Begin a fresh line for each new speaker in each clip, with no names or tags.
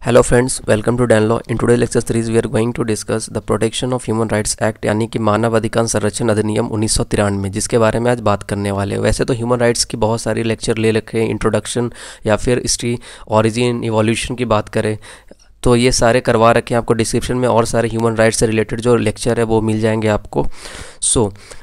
Hello friends, welcome to Dan Law. In today lecture series we are going to discuss the protection of human rights act यानी कि मानव अधिकार संरक्षण अधिनियम 1993, जिसके बारे में आज बात करने वाले हैं। वैसे तो ह्यूमन राइट्स की बहुत सारी लेक्चर ले रखे हैं, इंट्रोडक्शन या फिर इसकी ओरिजिन इवोल्यूशन की बात करें तो ये सारे करवा रखे हैं। आपको डिस्क्रिप्शन में और सारे ह्यूमन राइट्स से रिलेटेड जो लेक्चर है वो मिल जाएंगे आपको।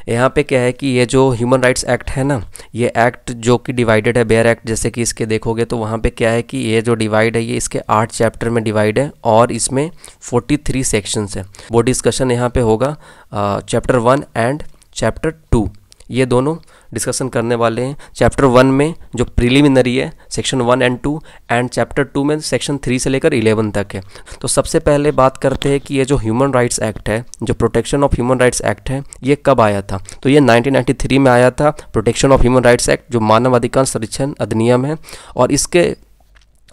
यहाँ पे क्या है कि ये जो ह्यूमन राइट्स एक्ट है ना, ये एक्ट जो कि डिवाइडेड है, बेयर एक्ट जैसे कि इसके देखोगे तो वहाँ पे क्या है कि ये जो डिवाइड है ये इसके 8 चैप्टर में डिवाइड है और इसमें 43 सेक्शंस है। वो डिस्कशन यहाँ पे होगा चैप्टर 1 एंड चैप्टर 2, ये दोनों डिस्कशन करने वाले हैं। चैप्टर 1 में जो प्रिलिमिनरी है सेक्शन 1 एंड 2 एंड चैप्टर 2 में सेक्शन 3 से लेकर 11 तक है। तो सबसे पहले बात करते हैं कि ये जो ह्यूमन राइट्स एक्ट है, जो protection of human rights act है, ये कब आया था। तो ये 1993 में आया था, protection of human rights act, जो मानव अधिकार संरक्षण अधिनियम है। और इसके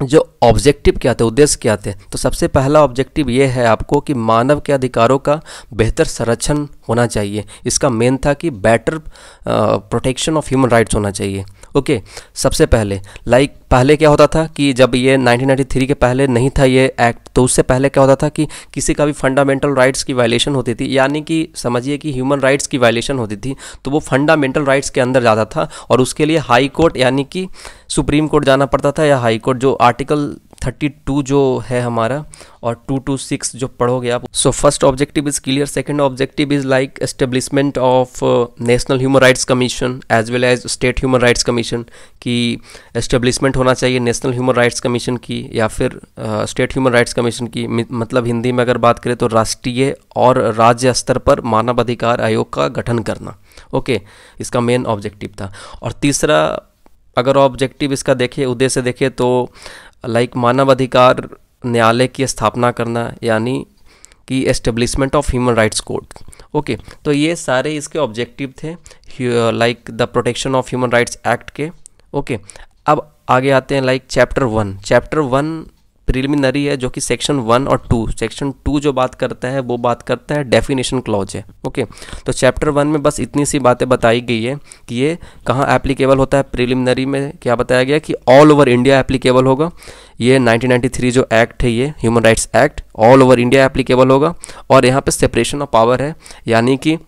जो ऑब्जेक्टिव क्या थे, उद्देश्य क्या थे, तो सबसे पहला ऑब्जेक्टिव ये है आपको कि मानव के अधिकारों का बेहतर संरक्षण होना चाहिए। इसका मेन था कि better protection of human rights होना चाहिए। ओके, सबसे पहले पहले क्या होता था कि जब ये 1993 के पहले नहीं था ये एक्ट, तो उससे पहले क्या होता था कि किसी का भी फंडामेंटल राइट्स की वायलेशन होती थी, यानी कि समझिए कि ह्यूमन राइट्स की वायलेशन होती थी, तो वो फंडामेंटल राइट्स के अंदर जाता था और उसके लिए हाई कोर्ट यानी कि सुप्रीम कोर्ट जाना पड़ता था, या हाई कोर्ट जो आर्टिकल 32 जो है हमारा और 226 जो पढ़ोगे आप। So first objective is clear. Second objective is like establishment of national human rights commission as well as state human rights commission की एस्टेब्लिशमेंट होना चाहिए नेशनल ह्यूमन राइट्स कमीशन की या फिर स्टेट ह्यूमन राइट्स कमीशन की। मतलब हिंदी में अगर बात करें तो राष्ट्रीय और राज्य स्तर पर मानव अधिकार आयोग का गठन करना। ओके, इसका मेन ऑब्जेक्टिव था। और तीसरा अगर ऑब्जेक्टिव इसका देखें, उद्देश्य देखें तो मानव अधिकार न्यायालय की स्थापना करना, यानी कि establishment of human rights court. Okay, तो ये सारे इसके ऑब्जेक्टिव थे the protection of human rights act के। ओके, अब आगे आते हैं चैप्टर 1। चैप्टर 1 प्रिलिमिनरी है, जो कि सेक्शन 1 और 2। सेक्शन 2 जो बात करता है वो बात करता है डेफिनेशन क्लॉज है। ओके, तो चैप्टर 1 में बस इतनी सी बातें बताई गई है कि ये कहाँ एप्लीकेबल होता है। प्रिलिमिनरी में क्या बताया गया कि ऑल ओवर इंडिया एप्लीकेबल होगा। ये 1993 जो एक्ट है, ये human rights act all over India applicable होगा। और यहाँ पे सेपरेशन ऑफ पावर है, यानी कि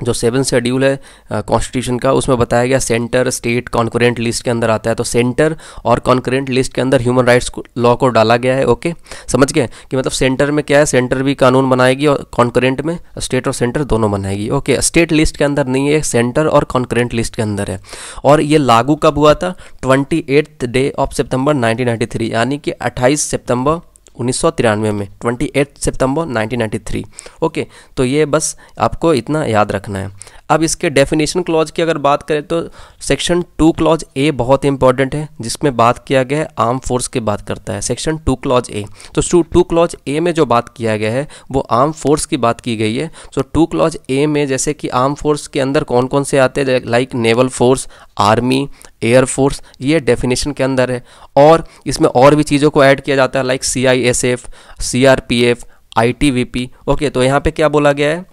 जो 7 शेड्यूल है कॉन्स्टिट्यूशन का, उसमें बताया गया सेंटर स्टेट कॉन्करेंट लिस्ट के अंदर आता है। तो सेंटर और कॉन्करेंट लिस्ट के अंदर ह्यूमन राइट्स लॉ को डाला गया है। ओके, समझ गए कि मतलब सेंटर में क्या है, सेंटर भी कानून बनाएगी और कॉन्करेंट में स्टेट और सेंटर दोनों बनाएगी। ओके, स्टेट लिस्ट के अंदर नहीं है, सेंटर और कॉन्करेंट लिस्ट के अंदर है। और ये लागू कब हुआ था? 28 डे ऑफ सितंबर 1993, यानी कि 28 सितंबर 1993 में, 28 सितंबर 1993। ओके, तो ये बस आपको इतना याद रखना है। अब इसके डेफिनेशन क्लॉज की अगर बात करें तो सेक्शन 2 क्लॉज ए बहुत इंपॉर्टेंट है, जिसमें बात किया गया है आर्म फोर्स की बात करता है। सेक्शन 2 क्लॉज ए, तो 2 क्लॉज ए में जो बात किया गया है वो आर्म फोर्स की बात की गई है। तो 2 क्लॉज ए में जैसे कि आर्म फोर्स के अंदर कौन कौन से आते हैं, like naval force, army, air force, ये डेफिनेशन के अंदर है। और इसमें और भी चीज़ों को ऐड किया जाता है, like CISF, CRPF, ITBP। Okay, तो यहाँ पे क्या बोला गया है,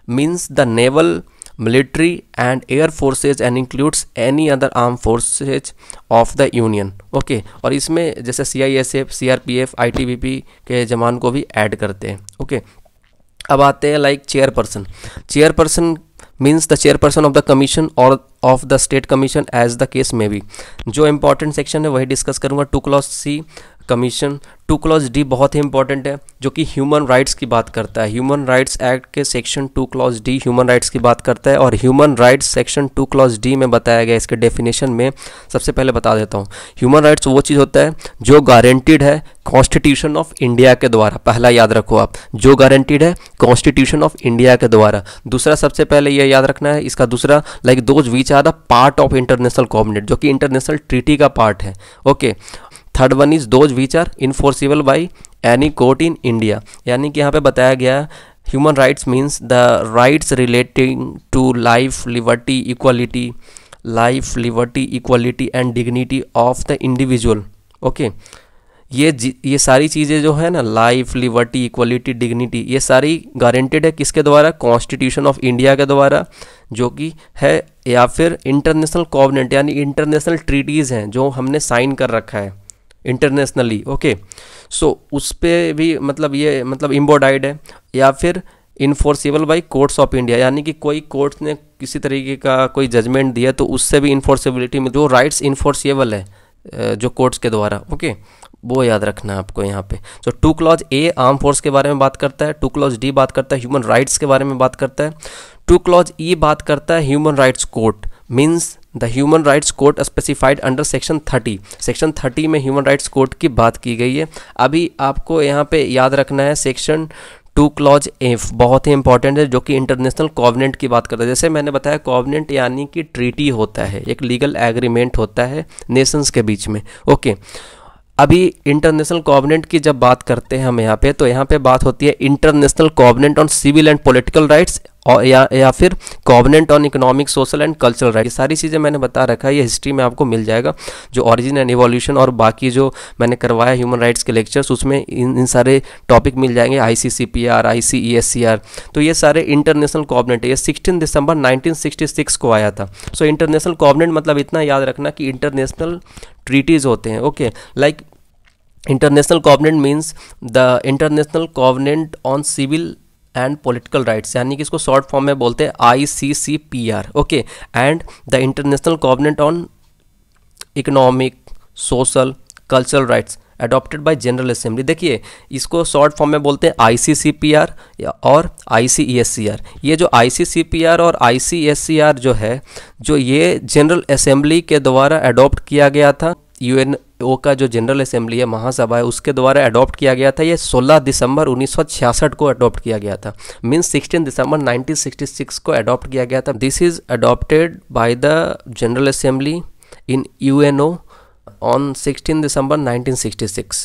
means the naval military and air forces and includes any other arm forces of the union. Okay, और इसमें जैसे CISF, CRPF, ITBP के जवान को भी ऐड करते हैं। ओके, अब आते हैं chairperson. Chairperson means the chairperson of the commission और of the state commission as the case में भी। जो इंपॉर्टेंट सेक्शन है वही डिस्कस करूंगा। 2 clause c commission, 2 clause d बहुत ही इंपॉर्टेंट है, जो कि ह्यूमन राइट्स की बात करता है। ह्यूमन राइट्स एक्ट के section 2 clause D human rights की बात करता है। और human rights section 2 clause D में बताया गया इसके डेफिनेशन में। सबसे पहले बता देता हूँ, ह्यूमन राइट्स वो चीज़ होता है जो गारंटीड है कॉन्स्टिट्यूशन ऑफ इंडिया के द्वारा। पहला याद रखो आप, जो गारंटीड है कॉन्स्टिट्यूशन ऑफ इंडिया के द्वारा। दूसरा सबसे पहले ये याद रखना है इसका दूसरा, those which are the part of international covenant, जो कि इंटरनेशनल ट्रीटी का पार्ट है। Okay, third one is those which are enforceable by any court in India, यानी कि यहाँ पे बताया गया human rights means the rights relating to life, liberty, equality and dignity of the individual. Okay, ये सारी चीज़ें जो है ना, लाइफ, लिबर्टी, इक्वालिटी, डिग्निटी, ये सारी गारंटेड है किसके द्वारा? कॉन्स्टिट्यूशन ऑफ इंडिया के द्वारा, जो कि है, या फिर इंटरनेशनल कॉवेनेंट यानी इंटरनेशनल ट्रीटीज़ हैं जो हमने साइन कर रखा है इंटरनेशनली, ओके। सो उस पर भी मतलब ये मतलब इम्बोडाइड है। या फिर enforceable by courts of India, यानी कि कोई कोर्ट ने किसी तरीके का कोई जजमेंट दिया तो उससे भी इन्फोर्सेबिलिटी में जो राइट्स इन्फोर्सेबल है जो कोर्ट्स के द्वारा, ओके, वो याद रखना है आपको यहाँ पे। तो 2 क्लॉज ए आर्म फोर्स के बारे में बात करता है, 2 क्लॉज डी बात करता है ह्यूमन राइट्स के बारे में बात करता है, 2 क्लॉज ई बात करता है human rights court, means the human rights court specified under section 30। Section 30 में ह्यूमन राइट्स कोर्ट की बात की गई है। अभी आपको यहाँ पे याद रखना है सेक्शन 2 क्लॉज एफ, बहुत ही इंपॉर्टेंट है, जो कि इंटरनेशनल कॉवेनेंट की बात करता है। जैसे मैंने बताया कॉवेनेंट यानी कि ट्रीटी होता है, एक लीगल एग्रीमेंट होता है नेशंस के बीच में, ओके। अभी इंटरनेशनल कॉवेनेंट की जब बात करते हैं हम यहाँ पे, तो यहाँ पे बात होती है international covenant on civil and political rights और या फिर covenant on economic, social and cultural right. ये सारी चीज़ें मैंने बता रखा है, ये हिस्ट्री में आपको मिल जाएगा, जो ऑरिजिन एंड इवोल्यूशन और बाकी जो मैंने करवाया ह्यूमन राइट्स के लेक्चर्स, उसमें इन सारे टॉपिक मिल जाएंगे, ICCPR, ICESCR। तो ये सारे इंटरनेशनल कॉवेनेंट है, ये 16 दिसंबर 1966 को आया था। सो इंटरनेशनल कॉवेनेंट मतलब इतना याद रखना कि इंटरनेशनल ट्रीटीज़ होते हैं, okay. Like international covenant means the international covenant on civil and political rights, यानी कि इसको शॉर्ट फॉर्म में बोलते हैं ICCPR, okay. And the international covenant on economic, social, cultural rights adopted by general assembly. देखिए इसको शॉर्ट फॉर्म में बोलते हैं ICCPR और ICESCR। ये जो ICCPR और ICESCR जो है, जो ये जनरल असेंबली के द्वारा अडॉप्ट किया गया था, UNO का जो जनरल असेंबली है, महासभा है, उसके द्वारा अडॉप्ट किया गया था। ये 16 दिसंबर 1966 को अडॉप्ट किया गया था, मीन्स 16 दिसंबर 1966 को अडॉप्ट किया गया था। This is adopted by the general assembly in UNO on 16 December 1966.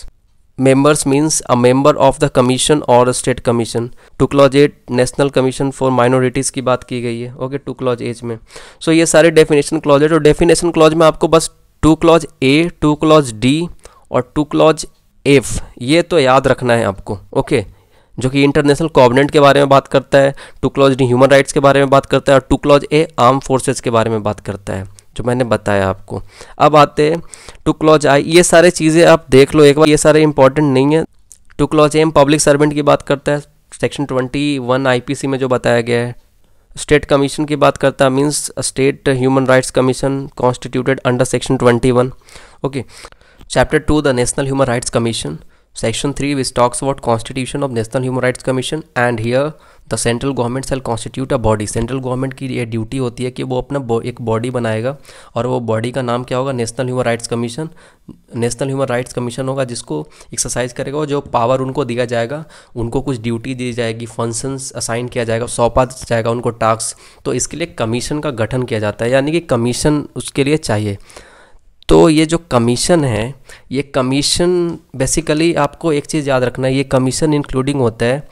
Members means a member of the commission or a state commission. 2 clause 8 national commission for minorities की बात की गई है, ओके, 2 clause 8 में। सो ये सारे डेफिनेशन क्लॉज है। तो डेफिनेशन क्लॉज में आपको बस 2 clause A, 2 clause D और 2 clause F ये तो याद रखना है आपको, ओके, जो कि इंटरनेशनल कॉवेनेंट के बारे में बात करता है, 2 clause D ह्यूमन राइट्स के बारे में बात करता है और 2 clause A आर्म फोर्सेस के बारे में बात करता है, जो मैंने बताया आपको। अब आते हैं 2 clause I, ये सारे चीज़ें आप देख लो एक बार, ये सारे इंपॉर्टेंट नहीं है। 2 clause M पब्लिक सर्वेंट की बात करता है, सेक्शन 21 IPC में जो बताया गया है। स्टेट कमीशन की बात करता है, means state human rights commission constituted under section 21, okay. Chapter 2 the national human rights commission, section 3 which talks about constitution of national human rights commission and here the central government shell constitute a body. Central government की ये duty होती है कि वो अपना एक body बनाएगा और वो बॉडी का नाम क्या होगा, national human rights commission. National human rights commission होगा जिसको एक्सरसाइज करेगा, और जो पावर उनको दिया जाएगा, उनको कुछ ड्यूटी दी जाएगी, फंक्शंस असाइन किया जाएगा, सौंपा जाएगा उनको टास्क, तो इसके लिए कमीशन का गठन किया जाता है, यानी कि कमीशन उसके लिए चाहिए। तो ये जो कमीशन है, ये कमीशन बेसिकली आपको एक चीज़ याद रखना है, ये कमीशन इंक्लूडिंग होता है,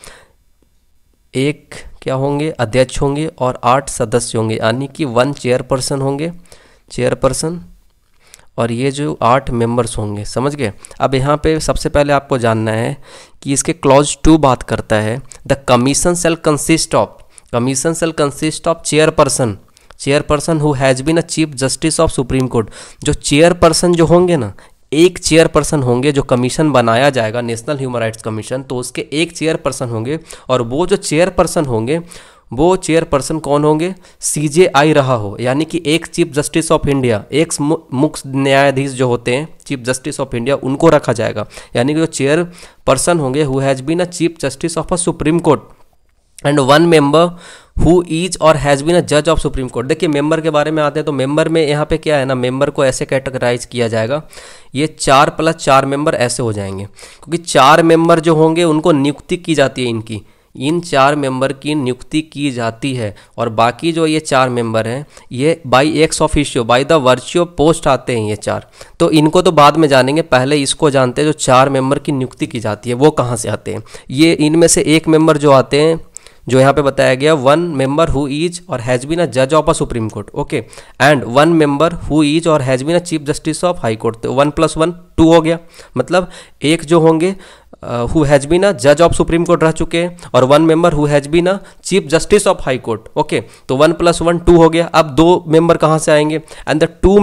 एक क्या होंगे, अध्यक्ष होंगे और 8 सदस्य होंगे, यानी कि 1 चेयरपर्सन होंगे, चेयरपर्सन, और ये जो 8 मेंबर्स होंगे, समझ गए। अब यहाँ पे सबसे पहले आपको जानना है कि इसके क्लॉज 2 बात करता है the commission shall consist of chairperson, chairperson who has been a chief justice of supreme court. जो चेयरपर्सन जो होंगे ना, एक चेयरपर्सन होंगे, जो कमीशन बनाया जाएगा नेशनल ह्यूमन राइट्स कमीशन, तो उसके एक चेयरपर्सन होंगे, और वो जो चेयरपर्सन होंगे, वो चेयरपर्सन कौन होंगे, CJI रहा हो, यानी कि एक चीफ जस्टिस ऑफ इंडिया, एक मुख्य न्यायाधीश जो होते हैं चीफ जस्टिस ऑफ इंडिया, उनको रखा जाएगा। यानी कि जो चेयरपर्सन होंगे who has been a chief justice of a supreme court and 1 member who is or has been a जज ऑफ सुप्रीम कोर्ट। देखिए मेंबर के बारे में आते हैं, तो मेंबर में यहाँ पे क्या है ना, मेंबर को ऐसे कैटेगराइज किया जाएगा, ये 4 + 4 मेंबर ऐसे हो जाएंगे, क्योंकि 4 मेंबर जो होंगे उनको नियुक्ति की जाती है, इन 4 मेंबर की नियुक्ति की जाती है, और बाकी जो ये 4 मेंबर हैं ये by ex officio, by the virtue of post आते हैं ये 4। तो इनको तो बाद में जानेंगे, पहले इसको जानते हैं, जो 4 मेंबर की नियुक्ति की जाती है वो कहाँ से आते हैं। ये इनमें से एक मेंबर जो आते हैं, जो यहाँ पे बताया गया, 1 member who is or has been a जज of a supreme court, okay, and 1 member who is or has been a chief justice of high court. तो 1 + 1 2 हो गया, मतलब एक जो होंगे हु हैज़ बीन अ जज ऑफ सुप्रीम कोर्ट रह चुके हैं, और 1 member who has been a chief justice of high court, okay. तो 1 + 1 2 हो गया। अब 2 मेंबर कहाँ से आएंगे, and the 2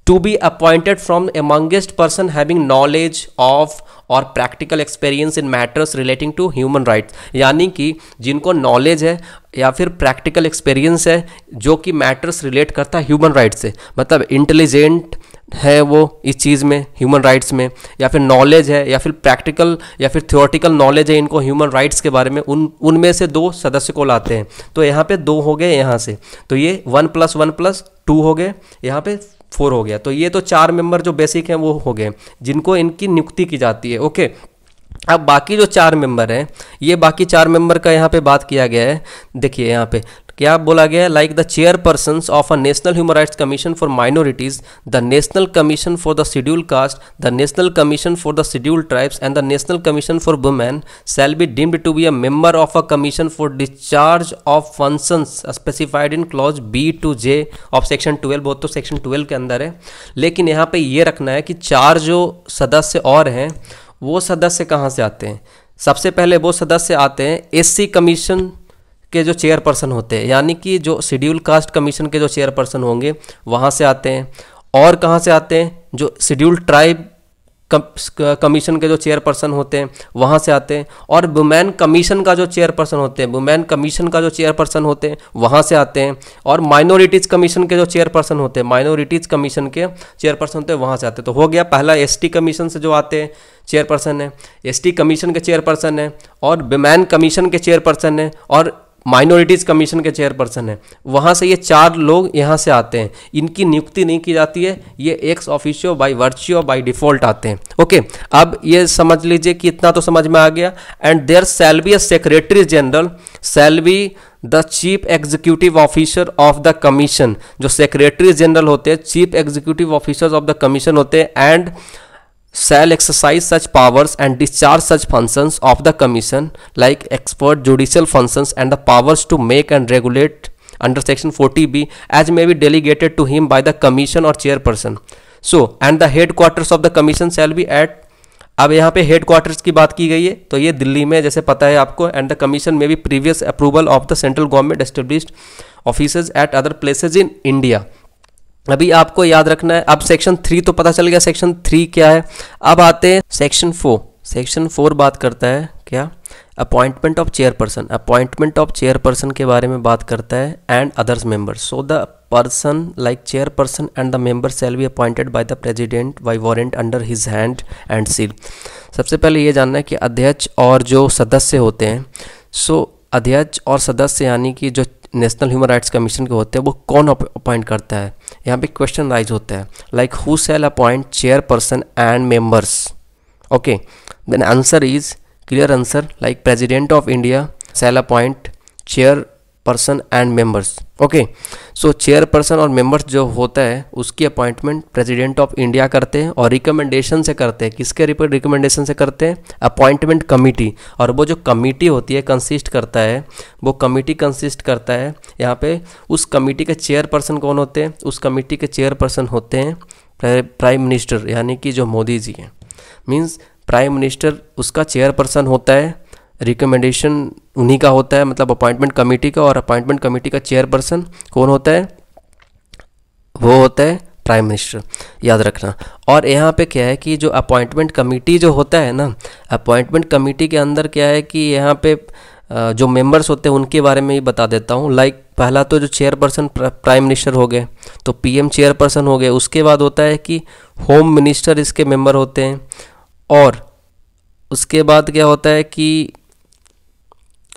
to be appointed from amongst person having knowledge of or practical experience in matters relating to human rights, यानी कि जिनको नॉलेज है या फिर प्रैक्टिकल एक्सपीरियंस है जो कि मैटर्स रिलेट करता है ह्यूमन राइट्स से, मतलब इंटेलिजेंट है वो इस चीज़ में ह्यूमन राइट्स में, या फिर नॉलेज है या फिर प्रैक्टिकल या फिर थ्योरेटिकल नॉलेज है इनको ह्यूमन राइट्स के बारे में, उनमें से 2 सदस्य को लाते हैं। तो यहाँ पे 2 हो गए यहाँ से, तो ये 1 + 1 + 2 हो गए, यहाँ पे 4 हो गया। तो ये तो 4 मेंबर जो बेसिक हैं वो हो गए जिनको इनकी नियुक्ति की जाती है। ओके, अब बाकी जो 4 मेंबर हैं, ये बाकी 4 मेंबर का यहाँ पे बात किया गया है। देखिए यहाँ पे क्या बोला गया है, like the chairpersons of a national human rights commission for minorities, the national commission for the schedule caste, the national commission for the schedule tribes and the national commission for women shall be deemed to be a member of a commission for discharge of functions specified in clause B to J of section 12। बहुत तो section 12 के अंदर है, लेकिन यहाँ पे ये रखना है कि 4 जो सदस्य और हैं वो सदस्य कहाँ से आते हैं। सबसे पहले वो सदस्य आते हैं SC कमीशन के जो चेयरपर्सन होते हैं, यानी कि जो शेड्यूल कास्ट कमीशन के जो चेयरपर्सन होंगे वहाँ से आते हैं। और कहाँ से आते हैं, जो शेड्यूल ट्राइब कमीशन के जो चेयरपर्सन होते हैं वहाँ से आते हैं। और वुमेन कमीशन का जो चेयरपर्सन होते हैं, वुमेन कमीशन का जो चेयरपर्सन होते हैं वहाँ से आते हैं। और माइनॉरिटीज़ कमीशन के जो चेयरपर्सन होते हैं, माइनॉरिटीज़ कमीशन के चेयरपर्सन होते हैं वहाँ से आते हैं। तो हो गया, पहला ST कमीशन से जो आते हैं चेयरपर्सन है, ST कमीशन के चेयरपर्सन है, और वुमेन कमीशन के चेयरपर्सन है, और माइनॉरिटीज़ कमीशन के चेयरपर्सन है। वहाँ से ये 4 लोग यहाँ से आते हैं, इनकी नियुक्ति नहीं की जाती है, ये ex officio by virtue by default आते हैं। ओके, अब ये समझ लीजिए कि इतना तो समझ में आ गया। And there shall be a secretary general shall be the chief executive officer of the commission. जो सेक्रेटरी जनरल होते हैं, chief executive officers of the commission होते हैं, and shall exercise such powers and discharge such functions of the commission like expert judicial functions and the powers to make and regulate under section 40B as may be delegated to him by the commission or chairperson. So and the headquarters of the commission shall be at, अब यहाँ पे headquarters की बात की गई है तो ये दिल्ली में जैसे पता है आपको। एंड द कमीशन में भी previous approval of the central government established offices eight other places in India. अभी आपको याद रखना है, अब सेक्शन 3 तो पता चल गया सेक्शन 3 क्या है। अब आते हैं सेक्शन 4। सेक्शन 4 बात करता है क्या, appointment of chairperson. Appointment of chairperson के बारे में बात करता है, and others members. So the person like chairperson and the member shall be appointed by the president bye warrant under his hand and seal. सबसे पहले ये जानना है कि अध्यक्ष और जो सदस्य होते हैं, सो अध्यक्ष और सदस्य यानी कि जो नेशनल ह्यूमन राइट्स कमीशन के होते हैं वो कौन अपॉइंट करता है। यहाँ पे क्वेश्चन राइज होता है, like who shall appoint chairperson and members. Okay, then answer is clear answer, like president of India shall appoint chairperson and members. Okay, so chairperson और मेंबर्स जो होता है उसकी अपॉइंटमेंट प्रेसिडेंट ऑफ इंडिया करते हैं, और रिकमेंडेशन से करते हैं। किसके रिकमेंडेशन से करते हैं, अपॉइंटमेंट कमिटी। और वो जो कमिटी होती है कंसिस्ट करता है, वो कमिटी कंसिस्ट करता है यहाँ पे, उस कमिटी के चेयरपर्सन कौन होते हैं, उस कमिटी के चेयरपर्सन होते हैं प्राइम मिनिस्टर, यानी कि जो मोदी जी हैं। मीन्स प्राइम मिनिस्टर उसका चेयरपर्सन होता है, रिकमेंडेशन उन्हीं का होता है, मतलब अपॉइंटमेंट कमेटी का। और अपॉइंटमेंट कमेटी का चेयरपर्सन कौन होता है, वो होता है प्राइम मिनिस्टर, याद रखना। और यहाँ पे क्या है कि जो अपॉइंटमेंट कमेटी जो होता है ना, अपॉइंटमेंट कमेटी के अंदर क्या है कि यहाँ पे जो मेंबर्स होते हैं उनके बारे में ही बता देता हूँ। लाइक पहला तो जो चेयरपर्सन प्राइम मिनिस्टर हो गए, तो PM चेयरपर्सन हो गए। उसके बाद होता है कि होम मिनिस्टर इसके मेंबर होते हैं। और उसके बाद क्या होता है कि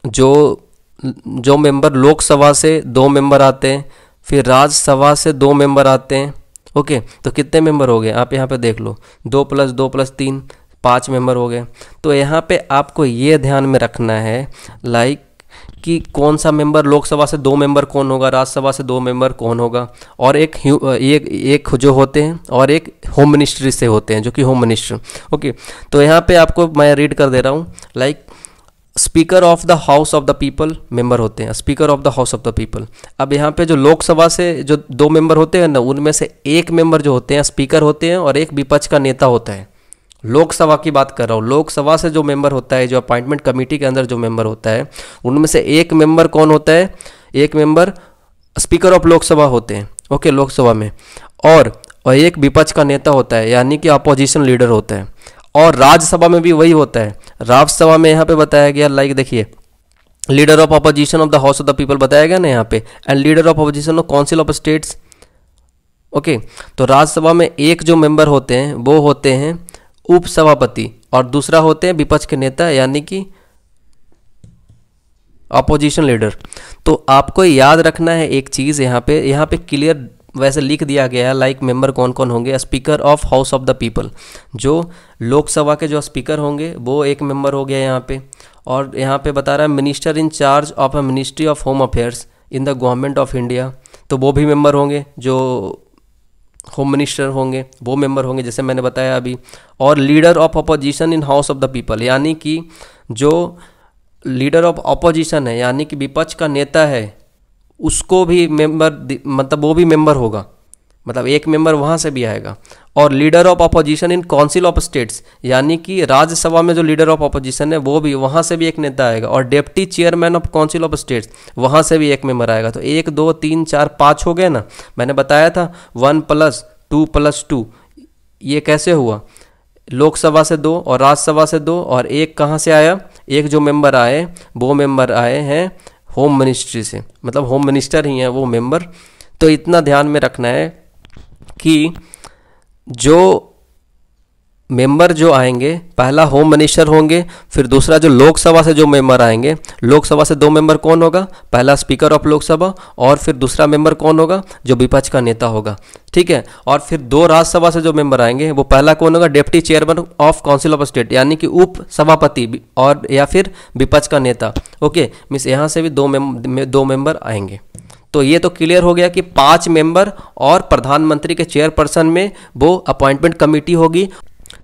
जो मेंबर लोकसभा से 2 मेंबर आते हैं, फिर राज्यसभा से 2 मेंबर आते हैं। ओके, तो कितने मेंबर हो गए आप यहाँ पे देख लो, 2 + 2 + 3 5 मेंबर हो गए। तो यहाँ पे आपको ये ध्यान में रखना है लाइक कि कौन सा मेंबर, लोकसभा से 2 मेंबर कौन होगा, राज्यसभा से 2 मेंबर कौन होगा, और एक जो होते हैं और एक होम मिनिस्ट्री से होते हैं जो कि होम मिनिस्टर। ओके, तो यहाँ पे आपको मैं रीड कर दे रहा हूँ, like speaker of the house of the people member होते हैं, speaker of the house of the people. अब यहाँ पे जो लोकसभा से जो 2 मेंबर होते हैं ना, उनमें से एक मेंबर जो होते हैं स्पीकर होते हैं और एक विपक्ष का नेता होता है। लोकसभा की बात कर रहा हूँ, लोकसभा से जो मेंबर होता है, जो अपॉइंटमेंट कमेटी के अंदर जो मेंबर होता है, उनमें से एक मेंबर कौन होता है, एक मेंबर स्पीकर ऑफ लोकसभा होते हैं। ओके, लोकसभा में। और और एक विपक्ष का नेता होता है, यानी कि अपोजिशन लीडर होता है। और राज्यसभा में भी वही होता है। राज्यसभा में यहाँ पे बताया गया, लाइक देखिए, leader of opposition of the house of the people बताया गया ना यहाँ पे, and leader of opposition of council of states. Okay, तो राज्यसभा में एक जो मेंबर होते हैं वो होते हैं उपसभापति, और दूसरा होते हैं विपक्ष के नेता, यानी कि अपोजिशन लीडर। तो आपको याद रखना है एक चीज़, यहाँ पे क्लियर वैसे लिख दिया गया है, लाइक मेंबर कौन कौन होंगे। Speaker of house of the people, जो लोकसभा के जो स्पीकर होंगे वो एक मेंबर हो गया यहाँ पे। और यहाँ पे बता रहा है minister in charge of a ministry of home affairs in the government of India, तो वो भी मेंबर होंगे, जो होम मिनिस्टर होंगे वो मेंबर होंगे, जैसे मैंने बताया अभी। और leader of opposition in house of the people, यानी कि जो लीडर ऑफ अपोजिशन है, यानी कि विपक्ष का नेता है, उसको भी मेंबर, मतलब वो भी मेंबर होगा, मतलब एक मेंबर वहाँ से भी आएगा। और leader of opposition in council of states, यानी कि राज्यसभा में जो लीडर ऑफ अपोजिशन है वो भी, वहाँ से भी एक नेता आएगा। और deputy chairman of council of states, वहाँ से भी एक मेंबर आएगा। तो 1 2 3 4 5 हो गए ना। मैंने बताया था 1 + 2 + 2, ये कैसे हुआ, लोकसभा से 2 और राज्यसभा से 2, और एक कहाँ से आया, एक जो मेंबर आए वो मेंबर आए हैं होम मिनिस्ट्री से, मतलब होम मिनिस्टर ही हैं वो मेंबर। तो इतना ध्यान में रखना है कि जो मेंबर जो आएंगे, पहला होम मिनिस्टर होंगे, फिर दूसरा जो लोकसभा से जो मेंबर आएंगे, लोकसभा से 2 मेंबर कौन होगा, पहला स्पीकर ऑफ लोकसभा, और फिर दूसरा मेंबर कौन होगा, जो विपक्ष का नेता होगा, ठीक है। और फिर 2 राज्यसभा से जो मेंबर आएंगे, वो पहला कौन होगा, deputy chairman of council of state, यानी कि उप सभापति और या फिर विपक्ष का नेता। ओके, मीन्स यहाँ से भी 2 मेंबर आएंगे। तो ये तो क्लियर हो गया कि 5 मेंबर और प्रधानमंत्री के चेयरपर्सन में वो अपॉइंटमेंट कमेटी होगी।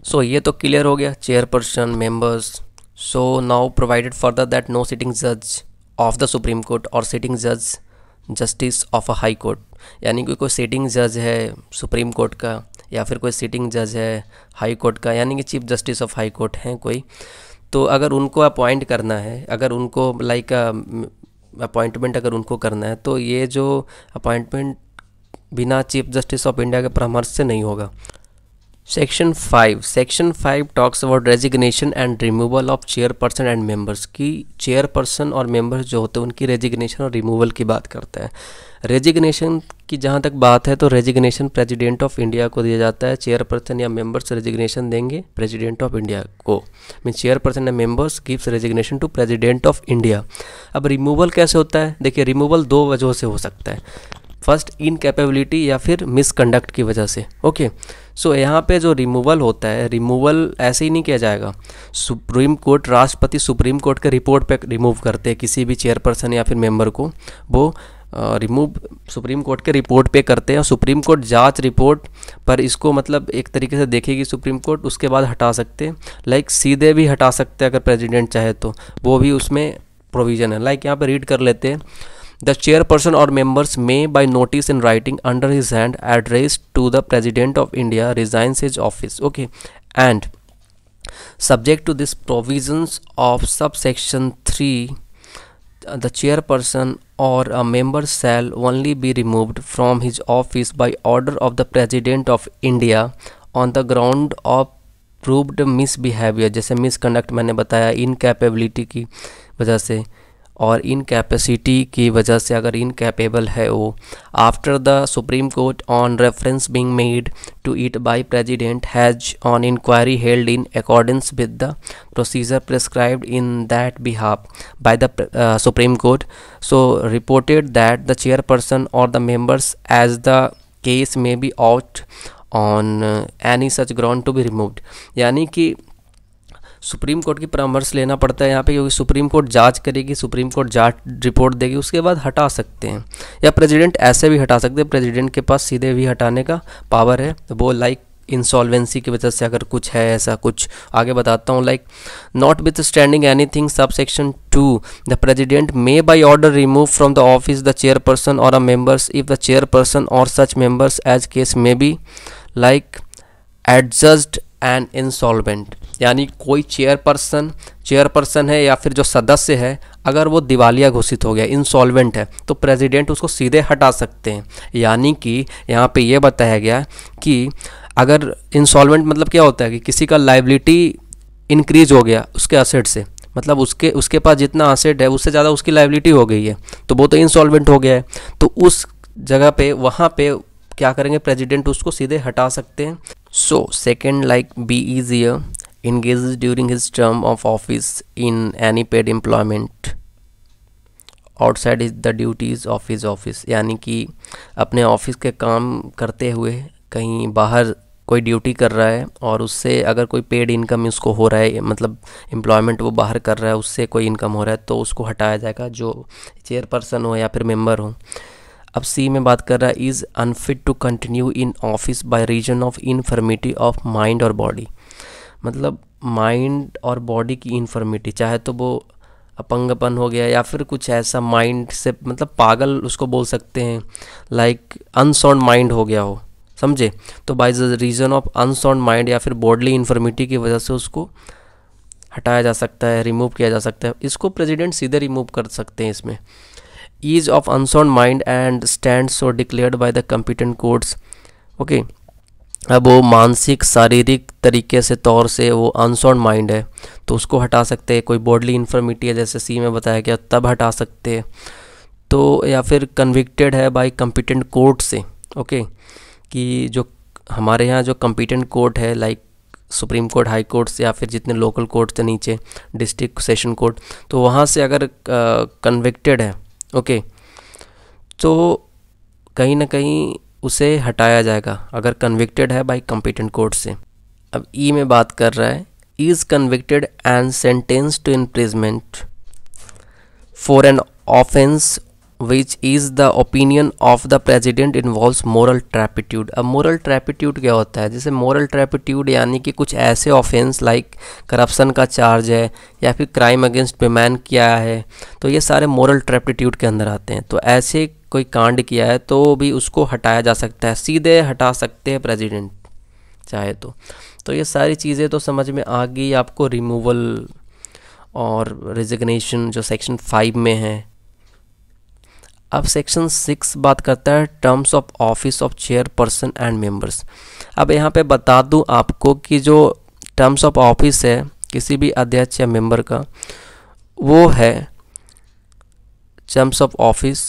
सो ये तो क्लियर हो गया, chairperson, members. So now provided further that no sitting जज ऑफ द सुप्रीम कोर्ट और सिटिंग जज justice of a high court, यानी कि कोई सिटिंग जज है सुप्रीम कोर्ट का, या फिर कोई सिटिंग जज है हाई कोर्ट का, यानी कि chief justice of high court हैं कोई, तो अगर उनको अपॉइंट करना है, अगर उनको लाइक अपॉइंटमेंट अगर उनको करना है, तो ये जो अपॉइंटमेंट बिना चीफ जस्टिस ऑफ इंडिया के परामर्श से नहीं होगा। Section 5 talks about resignation and removal of chairperson and members, की चेयरपर्सन और मेंबर्स जो होते हैं उनकी रेजिग्नेशन और रिमूवल की बात करता है। रेजिग्नेशन की जहाँ तक बात है तो रेजिग्नेशन प्रेसिडेंट ऑफ इंडिया को दिया जाता है, चेयरपर्सन या मेंबर्स रेजिग्नेशन देंगे प्रेसिडेंट ऑफ इंडिया को, मीन चेयरपर्सन या members gives resignation to president of India. अब रिमूवल कैसे होता है, देखिए रिमूवल 2 वजहों से हो सकता है, फर्स्ट इनकैपेबिलिटी या फिर मिसकंडक्ट की वजह से। ओके, सो यहाँ पे जो रिमूवल होता है, रिमूवल ऐसे ही नहीं किया जाएगा। सुप्रीम कोर्ट, राष्ट्रपति सुप्रीम कोर्ट के रिपोर्ट पे रिमूव करते हैं किसी भी चेयरपर्सन या फिर मेंबर को, वो रिमूव सुप्रीम कोर्ट के रिपोर्ट पे करते हैं। और सुप्रीम कोर्ट जांच रिपोर्ट पर इसको मतलब एक तरीके से देखेगी सुप्रीम कोर्ट, उसके बाद हटा सकते हैं, लाइक सीधे भी हटा सकते हैं अगर प्रेसिडेंट चाहे तो, वो भी उसमें प्रोविज़न है। लाइक यहाँ पे रीड कर लेते हैं, The chairperson or members may by notice in writing under his hand addressed to the President of India resigns his office. Okay, and subject to this provisions of subsection 3, the chairperson or a member shall only be removed from his office by order of the President of India on the ground of proved misbehavior, जैसे misconduct मैंने बताया, incapability की वजह से और incapacity की वजह से, अगर इनकैपेबल है वो, after the supreme court on reference being made to it by president has on inquiry held in accordance with the procedure prescribed in that behalf by the supreme court, so reported that the chairperson or the members as the case may be ought on any such ground to be removed, यानी कि supreme court की परामर्श लेना पड़ता है यहाँ पे, क्योंकि सुप्रीम कोर्ट जांच करेगी, सुप्रीम कोर्ट जांच रिपोर्ट देगी, उसके बाद हटा सकते हैं। या प्रेसिडेंट ऐसे भी हटा सकते हैं, प्रेसिडेंट के पास सीधे भी हटाने का पावर है, तो वो लाइक इंसॉल्वेंसी की वजह से अगर कुछ है ऐसा कुछ, आगे बताता हूँ। Like notwithstanding anything subsection 2, the president may by order remove from the office the chairperson or a members if the chairperson or such members as case may be like adjudged and insolvent, यानी कोई chairperson है या फिर जो सदस्य है अगर वो दिवालिया घोषित हो गया, इंसॉल्वेंट है, तो प्रेसिडेंट उसको सीधे हटा सकते हैं। यानी कि यहाँ पे ये बताया गया कि अगर इंसॉल्वेंट मतलब क्या होता है कि किसी का लाइबिलिटी इंक्रीज हो गया उसके असेट से, मतलब उसके पास जितना असेट है उससे ज़्यादा उसकी लाइबिलिटी हो गई है, तो वो तो इंसॉल्वेंट हो गया है। तो उस जगह पे वहाँ पे क्या करेंगे, प्रेसिडेंट उसको सीधे हटा सकते हैं। So second, like b is year engages during his term of office in any paid employment outside the duties of his office, यानी कि अपने ऑफिस के काम करते हुए कहीं बाहर कोई ड्यूटी कर रहा है और उससे अगर कोई पेड इनकम उसको हो रहा है, मतलब एम्प्लॉयमेंट वो बाहर कर रहा है, उससे कोई इनकम हो रहा है, तो उसको हटाया जाएगा, जो चेयरपर्सन हो या फिर मेंबर हो। अब सी में बात कर रहा है, is unfit to continue in office by reason of infirmity of mind और बॉडी, मतलब माइंड और बॉडी की इन्फर्मिटी, चाहे तो वो अपंगपन हो गया या फिर कुछ ऐसा माइंड से, मतलब पागल उसको बोल सकते हैं, लाइक अनसाउंड माइंड हो गया हो, समझे। तो by the reason of unsound mind या फिर बॉडली इन्फर्मिटी की वजह से उसको हटाया जा सकता है, रिमूव किया जा सकता है। इसको प्रेसिडेंट सीधे रिमूव कर सकते हैं इसमें। Is of unsound mind and stand so declared by the competent courts, okay. अब वो मानसिक शारीरिक तरीके से तौर से वो अनसाउंड माइंड है तो उसको हटा सकते हैं। कोई बॉडली इन्फर्मिटी है जैसे सी में बताया गया तब हटा सकते हैं। तो या फिर कन्विक्टेड है बाय कॉम्पिटेंट कोर्ट से, ओके, कि जो हमारे यहाँ जो कॉम्पिटेंट कोर्ट है, like supreme court, high courts या फिर जितने लोकल कोर्ट थे नीचे, डिस्ट्रिक्ट सेशन कोर्ट, तो वहाँ से अगर कन्विक्टेड है, ओके, तो कहीं ना कहीं उसे हटाया जाएगा अगर कन्विक्टेड है बाय कॉम्पिटेंट कोर्ट से। अब ई में बात कर रहा है, is convicted and sentence to imprisonment for an offence which is the opinion of the president involves moral turpitude. अब मोरल ट्रैपिट्यूड क्या होता है, जैसे मोरल ट्रैपिट्यूड यानी कि कुछ ऐसे ऑफेंस लाइक करप्शन का चार्ज है या फिर क्राइम अगेंस्ट विमेन किया है, तो ये सारे मोरल ट्रैपिट्यूड के अंदर आते हैं। तो ऐसे कोई कांड किया है तो भी उसको हटाया जा सकता है, सीधे हटा सकते हैं प्रेसिडेंट चाहे तो ये सारी चीज़ें तो समझ में आ गई आपको, रिमूवल और रेजिग्नेशन जो सेक्शन 5 में है। अब सेक्शन 6 बात करता है terms of office of chairperson and members. अब यहाँ पे बता दूँ आपको कि जो टर्म्स ऑफ ऑफिस है किसी भी अध्यक्ष या मेंबर का, वो है टर्म्स ऑफ ऑफिस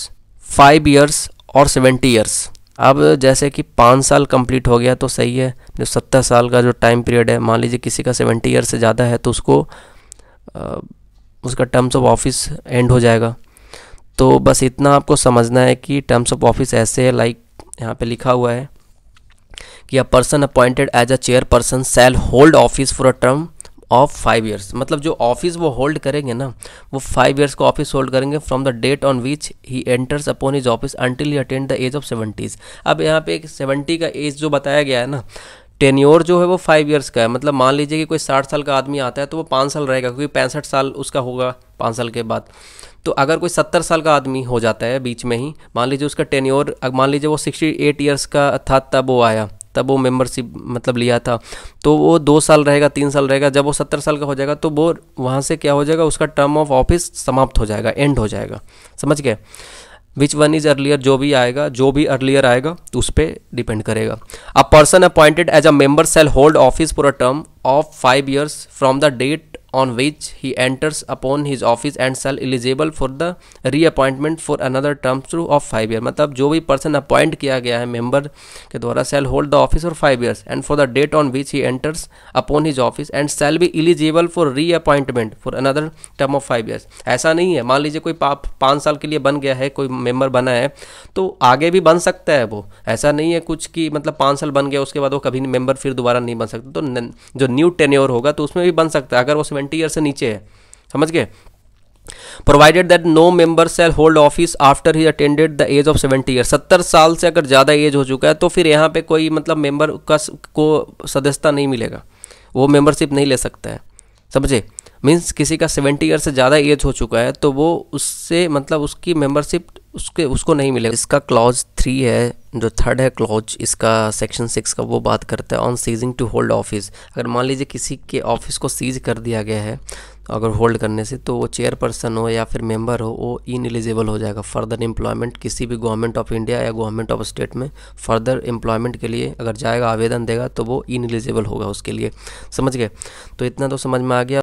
5 इयर्स और 70 इयर्स। अब जैसे कि 5 साल कंप्लीट हो गया तो सही है, जो 70 साल का जो टाइम पीरियड है, मान लीजिए किसी का 70 ईयर से ज़्यादा है तो उसको उसका टर्म्स ऑफ ऑफिस एंड हो जाएगा। तो बस इतना आपको समझना है कि टर्म्स ऑफ ऑफिस ऐसे है, लाइक यहाँ पे लिखा हुआ है कि a person appointed as a chairperson shall hold office for a term of 5 years, मतलब जो ऑफिस वो होल्ड करेंगे ना, वो 5 इयर्स को ऑफिस होल्ड करेंगे from the date on which he enters upon his office until he attend the age of 70s। अब यहाँ पे एक 70 का एज जो बताया गया है ना, टेन्योर जो है वो 5 इयर्स का है, मतलब मान लीजिए कि कोई 60 साल का आदमी आता है तो वो 5 साल रहेगा, क्योंकि 65 साल उसका होगा 5 साल के बाद। तो अगर कोई 70 साल का आदमी हो जाता है बीच में ही, मान लीजिए उसका टेन्योर, मान लीजिए वो 68 इयर्स का था तब वो आया, तब वो मेंबरशिप मतलब लिया था, तो वो 2 साल रहेगा, 3 साल रहेगा। जब वो 70 साल का हो जाएगा तो वो वहाँ से क्या हो जाएगा, उसका टर्म ऑफ ऑफिस समाप्त हो जाएगा, एंड हो जाएगा, समझ गए। विच वन इज अर्लियर, जो भी आएगा, जो भी अर्लियर आएगा तो उस पर डिपेंड करेगा। A person appointed as a member shall hold office for a term of 5 years from the date on which he enters upon his office and shall eligible for the reappointment for another term through of 5 years। मतलब जो भी person appoint किया गया है member के द्वारा shall hold the office for 5 years and for the date on which he enters upon his office and shall be eligible for reappointment for another term of 5 years। ऐसा नहीं है, मान लीजिए कोई 5 साल के लिए बन गया है, कोई मेंबर बना है तो आगे भी बन सकता है वो, ऐसा नहीं है कुछ कि मतलब 5 साल बन गया उसके बाद वो कभी मेंबर फिर दोबारा नहीं बन सकता। तो जो न्यू टेन्योर होगा तो उसमें भी बन सकता है अगर वो 70 ईयर से नीचे है, समझ गए। Provided that no member shall hold office after he attended the age of 70 year. 70 साल से अगर ज़्यादा एज हो चुका है तो फिर यहाँ पे कोई मतलब मेंबर को सदस्यता नहीं मिलेगा, वो मेंबरशिप नहीं ले सकता है, समझे। मीन्स किसी का 70 ईयर से ज़्यादा एज हो चुका है तो वो उससे मतलब उसकी मेंबरशिप उसको नहीं मिलेगा। इसका क्लॉज 3 है, जो थर्ड है क्लॉज इसका सेक्शन 6 का, वो बात करता है on ceasing to hold office. अगर मान लीजिए किसी के ऑफिस को सीज कर दिया गया है, अगर होल्ड करने से, तो वो चेयरपर्सन हो या फिर मेंबर हो वो इनएलिजिबल हो जाएगा फर्दर एम्प्लॉयमेंट किसी भी गवर्नमेंट ऑफ इंडिया या गवर्नमेंट ऑफ स्टेट में फर्दर एम्प्लॉयमेंट के लिए अगर जाएगा, आवेदन देगा, तो वो इनएलिजिबल होगा उसके लिए। समझ गए? तो इतना तो समझ में आ गया।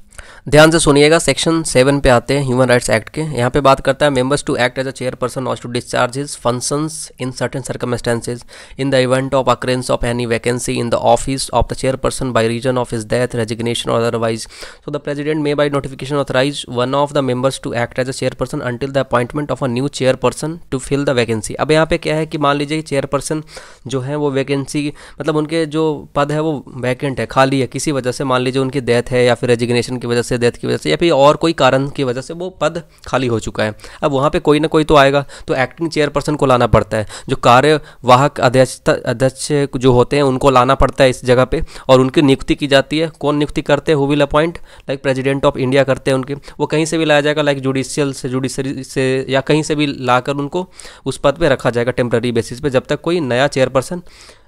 ध्यान से सुनिएगा, सेक्शन 7 पे आते हैं ह्यूमन राइट्स एक्ट के। यहाँ पे बात करता है members to act as a chairperson or to discharge his functions in certain circumstances in the event of occurrence of any vacancy in the office of the chairperson by reason of his death, resignation or otherwise. So the president may by notification authorise one of the members to act as a chairperson until the appointment of a new chairperson to fill the vacancy. अब यहाँ पे क्या है कि मान लीजिए chairperson जो है वो वैकेंसी, मतलब उनके जो पद है वो वैकेंट है, खाली है किसी वजह से, मान लीजिए उनकी डेथ है या फिर रेजिग्नेशन की वजह से, डेथ की वजह से, या फिर और कोई कारण की वजह से वो पद खाली हो चुका है। अब वहाँ पे कोई ना कोई तो आएगा, तो एक्टिंग चेयरपर्सन को लाना पड़ता है, जो कार्यवाहक अध्यक्ष जो होते हैं उनको लाना पड़ता है इस जगह पे, और उनकी नियुक्ति की जाती है। कौन नियुक्ति करते हैं? Who will appoint, like president of India करते हैं उनके। वो कहीं से भी लाया जाएगा, लाइक जुडिशरी से या कहीं से भी लाकर उनको उस पद पे रखा जाएगा टेम्पररी बेसिस पे, जब तक कोई नया चेयरपर्सन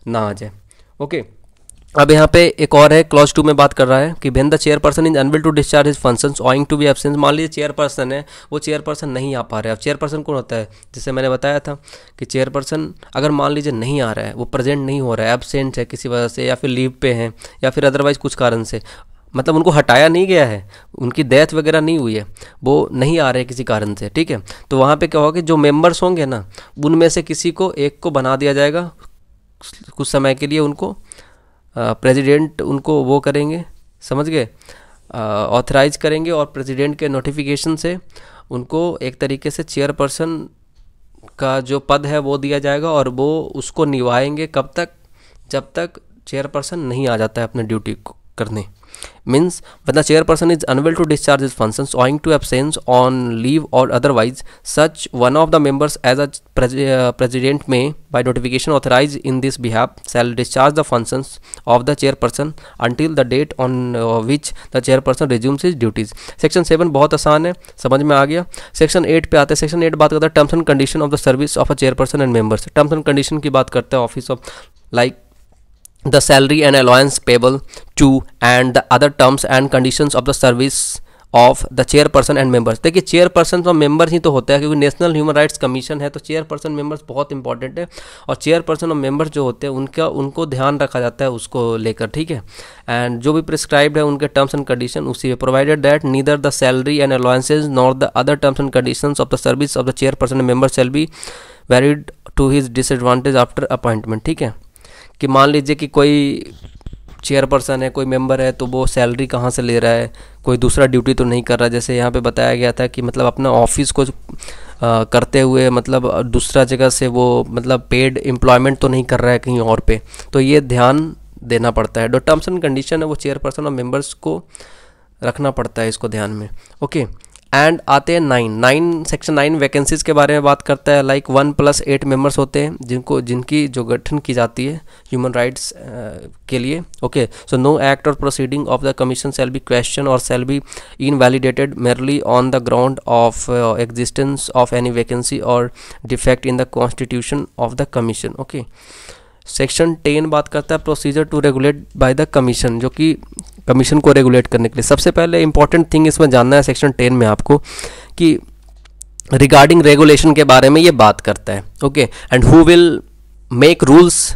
ना आ जाए। ओके, अब यहाँ पे एक और है, क्लॉज 2 में बात कर रहा है कि when the chairperson is unable to discharge his functions owing to be absence. मान लीजिए चेयरपर्सन है, वो चेयरपर्सन नहीं आ पा रहा है। अब चेयरपर्सन कौन होता है? जैसे मैंने बताया था कि चेयरपर्सन अगर मान लीजिए नहीं आ रहा है, वो प्रेजेंट नहीं हो रहा है, एब्सेंट है किसी वजह से, या फिर लीव पे है, या फिर अदरवाइज कुछ कारण से, मतलब उनको हटाया नहीं गया है, उनकी डेथ वगैरह नहीं हुई है, वो नहीं आ रहे किसी कारण से, ठीक है। तो वहाँ पे क्या होगा कि जो मेंबर्स होंगे ना, उनमें से किसी को एक को बना दिया जाएगा कुछ समय के लिए, उनको प्रेसिडेंट उनको वो करेंगे, समझ गए, ऑथराइज करेंगे, और प्रेसिडेंट के नोटिफिकेशन से उनको एक तरीके से चेयरपर्सन का जो पद है वो दिया जाएगा, और वो उसको निभाएंगे कब तक? जब तक चेयरपर्सन नहीं आ जाता है अपने ड्यूटी करने। Means when the chairperson is unable to discharge his functions owing to absence on leave or otherwise, such one of the members as a president may by notification authorize in this behalf shall discharge the functions of the chairperson until the date on which the chairperson resumes his duties। Section 7 बहुत आसान है, समझ में आ गया। Section 8 पे आते हैं। सेक्शन 8 बात करता है terms and condition of the service of a chairperson and members. Terms and condition की बात करते हैं office of, like the salary and allowance payable to and the other terms and conditions of the service of the chairperson and members। देखिए chairperson तो member ही तो होता है, क्योंकि नेशनल ह्यूमन राइट्स कमीशन है, तो चेयरपर्सन मेंबर्स बहुत important है, और चेयरपर्सन और मेंबर्स जो होते हैं उनको ध्यान रखा जाता है उसको लेकर, ठीक है। एंड जो भी प्रिस्क्राइब्ड है उनके टर्म्स एंड कंडीशन उसी में, provided that neither the salary and allowances nor the other terms and conditions of the service of the chairperson and member shall be varied to his disadvantage after appointment, ठीक है। कि मान लीजिए कि कोई chairperson है, कोई मेंबर है, तो वो सैलरी कहाँ से ले रहा है, कोई दूसरा ड्यूटी तो नहीं कर रहा। जैसे यहाँ पे बताया गया था कि मतलब अपना ऑफिस को करते हुए मतलब दूसरा जगह से वो मतलब पेड एम्प्लॉयमेंट तो नहीं कर रहा है कहीं और पे, तो ये ध्यान देना पड़ता है। जो टर्म्स एंड कंडीशन है वो चेयरपर्सन और मेंबर्स को रखना पड़ता है इसको ध्यान में। ओके, एंड आते हैं 9 सेक्शन 9 वैकेंसीज के बारे में बात करता है। लाइक 1+8 मेंबर्स होते हैं जिनकी जो गठन की जाती है ह्यूमन राइट्स के लिए। Okay, so no act or proceeding of the commission shall be question or shall be invalidated merely on the ground of existence of any vacancy or defect in the constitution of the commission. Okay, section 10 बात करता है procedure to regulate by the commission, जो कि commission को regulate करने के लिए। सबसे पहले इंपॉर्टेंट थिंग इसमें जानना है सेक्शन 10 में आपको कि रिगार्डिंग रेगुलेशन के बारे में ये बात करता है। Okay, and who will make rules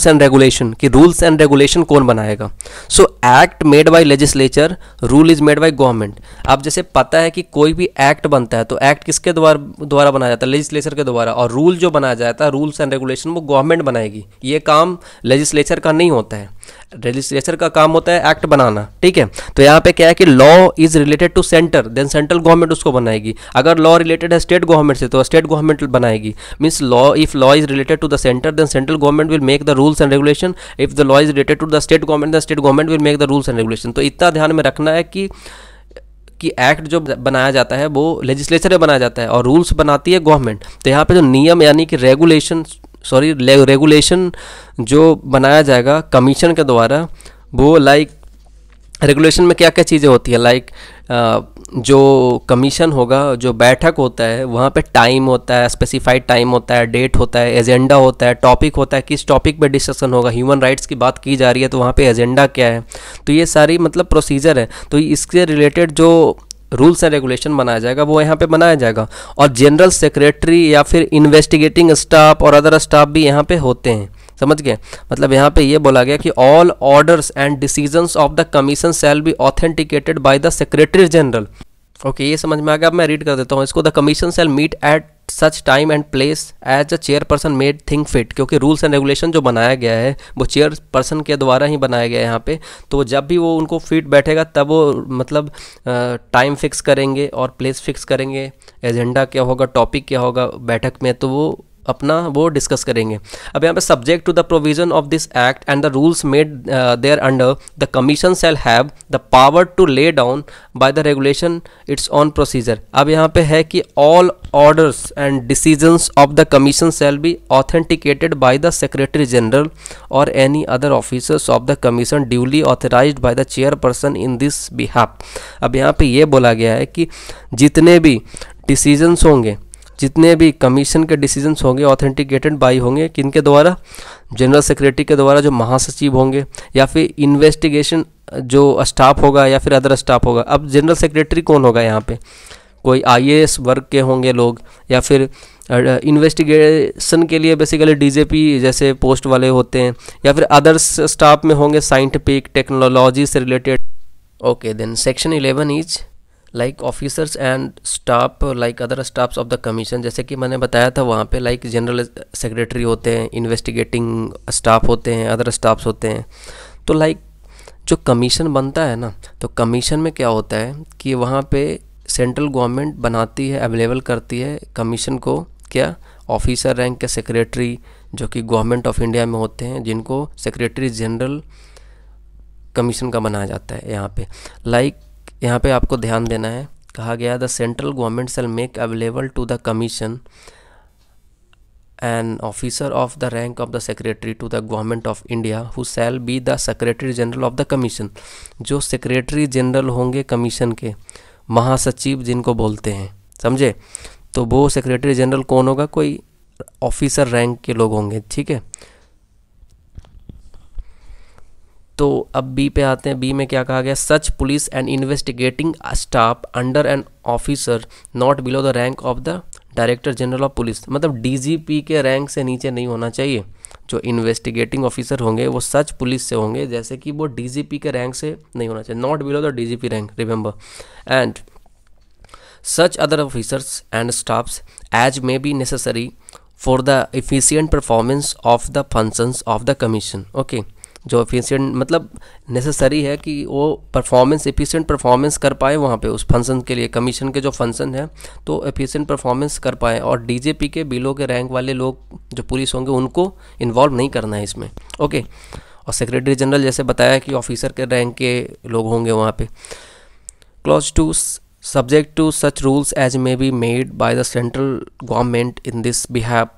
and regulation, कि रूल्स एंड रेगुलेशन कौन बनाएगा। So act made by legislature, rule is made by government. अब जैसे पता है कि कोई भी एक्ट बनता है तो एक्ट किसके द्वारा बनाया जाता है? लेजिस्लेचर के द्वारा। और रूल जो बनाया जाता है, रूल्स एंड रेगुलेशन, वो गवर्नमेंट बनाएगी। ये काम लेजिस्लेचर का नहीं होता है, लेजिस्लेचर का काम होता है एक्ट बनाना, ठीक है। तो यहाँ पे क्या है कि law is related to centre, then central government उसको बनाएगी। अगर लॉ रिलेटेड है स्टेट गवर्नमेंट से तो स्टेट गवर्नमेंट बनाएगी। Means law, if law is related to the centre then central government will make the rules and regulation. If the law is related to the state government the state government will make the rules and regulation. तो इतना ध्यान में रखना है कि act जो बनाया जाता है वो लेजिस्लेचर में बनाया जाता है और रूल्स बनाती है गवर्नमेंट। तो यहाँ पे जो नियम यानी कि रेगुलेशन जो बनाया जाएगा कमीशन के द्वारा, वो लाइक रेगुलेशन में क्या क्या चीज़ें होती है, लाइक जो कमीशन होगा, जो बैठक होता है, वहाँ पे टाइम होता है, स्पेसिफाइड टाइम होता है, डेट होता है, एजेंडा होता है, टॉपिक होता है, किस टॉपिक पे डिस्कशन होगा। ह्यूमन राइट्स की बात की जा रही है तो वहाँ पे एजेंडा क्या है, तो ये सारी मतलब प्रोसीजर है। तो इसके रिलेटेड जो रूल्स एंड रेगुलेशन बनाया जाएगा वो यहाँ पे बनाया जाएगा। और जनरल सेक्रेटरी या फिर इन्वेस्टिगेटिंग स्टाफ और अदर स्टाफ भी यहाँ पे होते हैं, समझ गए। मतलब यहाँ पे ये बोला गया कि all orders and decisions of the commission shall be authenticated by the secretary general. Okay, ये समझ में आ गया। अब मैं रीड कर देता हूँ इसको। The commission shall meet at such time and place as a chairperson made think fit. क्योंकि रूल्स एंड रेगुलेशन जो बनाया गया है वो चेयरपर्सन के द्वारा ही बनाया गया है यहाँ पे। तो जब भी वो उनको फिट बैठेगा तब वो मतलब टाइम फिक्स करेंगे और प्लेस फिक्स करेंगे, एजेंडा क्या होगा, टॉपिक क्या होगा बैठक में, तो वो अपना वो डिस्कस करेंगे। अब यहाँ पे subject to the provision of this act and the rules made thereunder the commission shall have the power to lay down by the regulation its own procedure. अब यहाँ पे है कि all orders and decisions of the commission shall be authenticated by the secretary general or any other officers of the commission duly authorised by the chairperson in this behalf. अब यहाँ पे ये बोला गया है कि जितने भी डिसीजंस होंगे, जितने भी कमीशन के डिसीजंस होंगे ऑथेंटिकेटेड बाई होंगे किनके द्वारा, जनरल सेक्रेटरी के द्वारा, जो महासचिव होंगे, या फिर इन्वेस्टिगेशन जो स्टाफ होगा या फिर अदर स्टाफ होगा। अब जनरल सेक्रेटरी कौन होगा यहाँ पे, कोई आईएएस वर्ग के होंगे लोग, या फिर इन्वेस्टिगेशन के लिए बेसिकली डीजीपी जैसे पोस्ट वाले होते हैं, या फिर अदर्स स्टाफ में होंगे साइंटिफिक टेक्नोलॉजी से रिलेटेड। Okay, then section 11 is like officers and staff like other staffs of the commission. जैसे कि मैंने बताया था वहाँ पे लाइक जनरल सेक्रेटरी होते हैं, इन्वेस्टिगेटिंग स्टाफ होते हैं, अदर स्टाफ्स होते हैं। तो लाइक जो कमीशन बनता है ना, तो कमीशन में क्या होता है कि वहाँ पे सेंट्रल गवर्नमेंट बनाती है, अवेलेबल करती है कमीशन को, क्या, ऑफिसर रैंक के सेक्रेटरी जो कि गवर्नमेंट ऑफ इंडिया में होते हैं, जिनको सेक्रेटरी जनरल कमीशन का बनाया जाता है। यहाँ पे लाइक यहाँ पे आपको ध्यान देना है, कहा गया the central government shall make available to the commission an officer of the rank of the secretary to the government of India who shall be the secretary general of the commission. जो secretary general होंगे commission के, महासचिव जिनको बोलते हैं, समझे। तो वो सेक्रेटरी जनरल कौन होगा, कोई ऑफिसर रैंक के लोग होंगे, ठीक है। तो अब बी पे आते हैं। बी में क्या कहा गया, such police and investigating staff under an officer not below the rank of the director general of police. मतलब डीजीपी के रैंक से नीचे नहीं होना चाहिए। जो इन्वेस्टिगेटिंग ऑफिसर होंगे वो सच पुलिस से होंगे जैसे कि वो डीजीपी के रैंक से नहीं होना चाहिए, not below the DGP rank, remember. And such other officers and staffs as may be necessary for the efficient performance of the functions of the commission. Okay, जो एफिशिएंट मतलब नेसेसरी है कि वो परफॉर्मेंस, एफिशिएंट परफॉर्मेंस कर पाए वहाँ पे उस फंक्शन के लिए, कमीशन के जो फंक्शन है तो एफिशिएंट परफॉर्मेंस कर पाए। और डीजीपी के बिलो के रैंक वाले लोग जो पुलिस होंगे उनको इन्वॉल्व नहीं करना है इसमें। ओके, और सेक्रेटरी जनरल जैसे बताया कि ऑफिसर के रैंक के लोग होंगे वहाँ पे। Clause 2 subject to such rules as may be made by the central government in this behalf,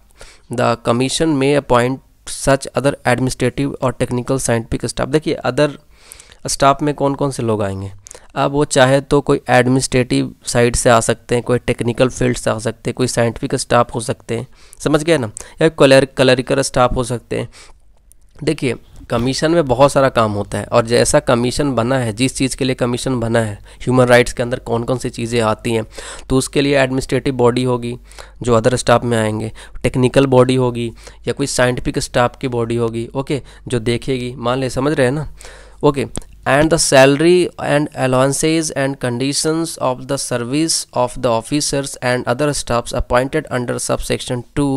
the commission may appoint such other administrative और technical scientific staff। देखिए अदर स्टाफ में कौन कौन से लोग आएंगे। अब वो चाहे तो कोई एडमिनिस्ट्रेटिव साइड से आ सकते हैं, कोई टेक्निकल फील्ड से आ सकते हैं, कोई साइंटिफिक स्टाफ हो सकते हैं, समझ गए ना, या क्लरिकल स्टाफ हो सकते हैं। देखिए कमीशन में बहुत सारा काम होता है और जैसा कमीशन बना है, जिस चीज़ के लिए कमीशन बना है, ह्यूमन राइट्स के अंदर कौन कौन सी चीज़ें आती हैं, तो उसके लिए एडमिनिस्ट्रेटिव बॉडी होगी जो अदर स्टाफ में आएंगे, टेक्निकल बॉडी होगी या कोई साइंटिफिक स्टाफ की बॉडी होगी, ओके, जो देखेगी, मान ले, समझ रहे हैं ना, okay. And the salary and allowances and conditions of the service of the officers and other staffs appointed under subsection 2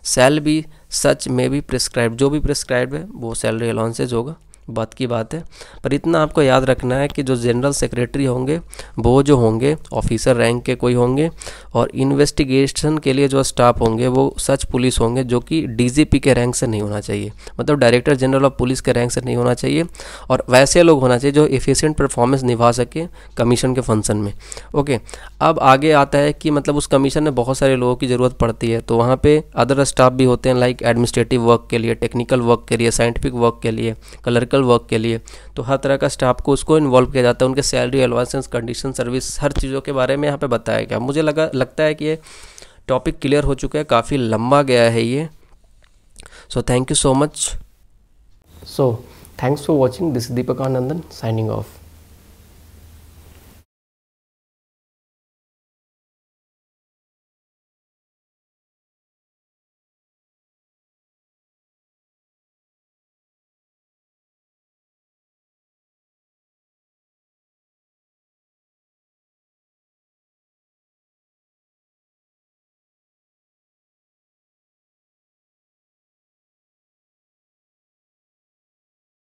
shall be such may be prescribed। जो भी प्रिस्क्राइब है वो सैलरी अलाउंसेज होगा, बात की बात है। पर इतना आपको याद रखना है कि जो जनरल सेक्रेटरी होंगे वो जो होंगे ऑफिसर रैंक के कोई होंगे, और इन्वेस्टिगेशन के लिए जो स्टाफ होंगे वो सच पुलिस होंगे जो कि डीजीपी के रैंक से नहीं होना चाहिए, मतलब डायरेक्टर जनरल ऑफ पुलिस के रैंक से नहीं होना चाहिए। और वैसे लोग होना चाहिए जो एफिशिएंट परफॉर्मेंस निभा सके कमीशन के फंक्शन में। ओके, अब आगे आता है कि मतलब उस कमीशन में बहुत सारे लोगों की ज़रूरत पड़ती है, तो वहाँ पे अदर स्टाफ भी होते हैं लाइक एडमिनिस्ट्रेटिव वर्क के लिए, टेक्निकल वर्क के लिए, साइंटिफिक वर्क के लिए, क्लरिकल क्रिटिकल वर्क के लिए, तो हर तरह का स्टाफ को उसको इन्वॉल्व किया जाता है, उनके सैलरी, अलाउंसेस, कंडीशन, सर्विस, हर चीज़ों के बारे में यहाँ पे बताया गया। मुझे लगता है कि ये टॉपिक क्लियर हो चुका है, काफ़ी लंबा गया है ये। So thank you so much. So thanks for watching, this Deepak Anandan signing off.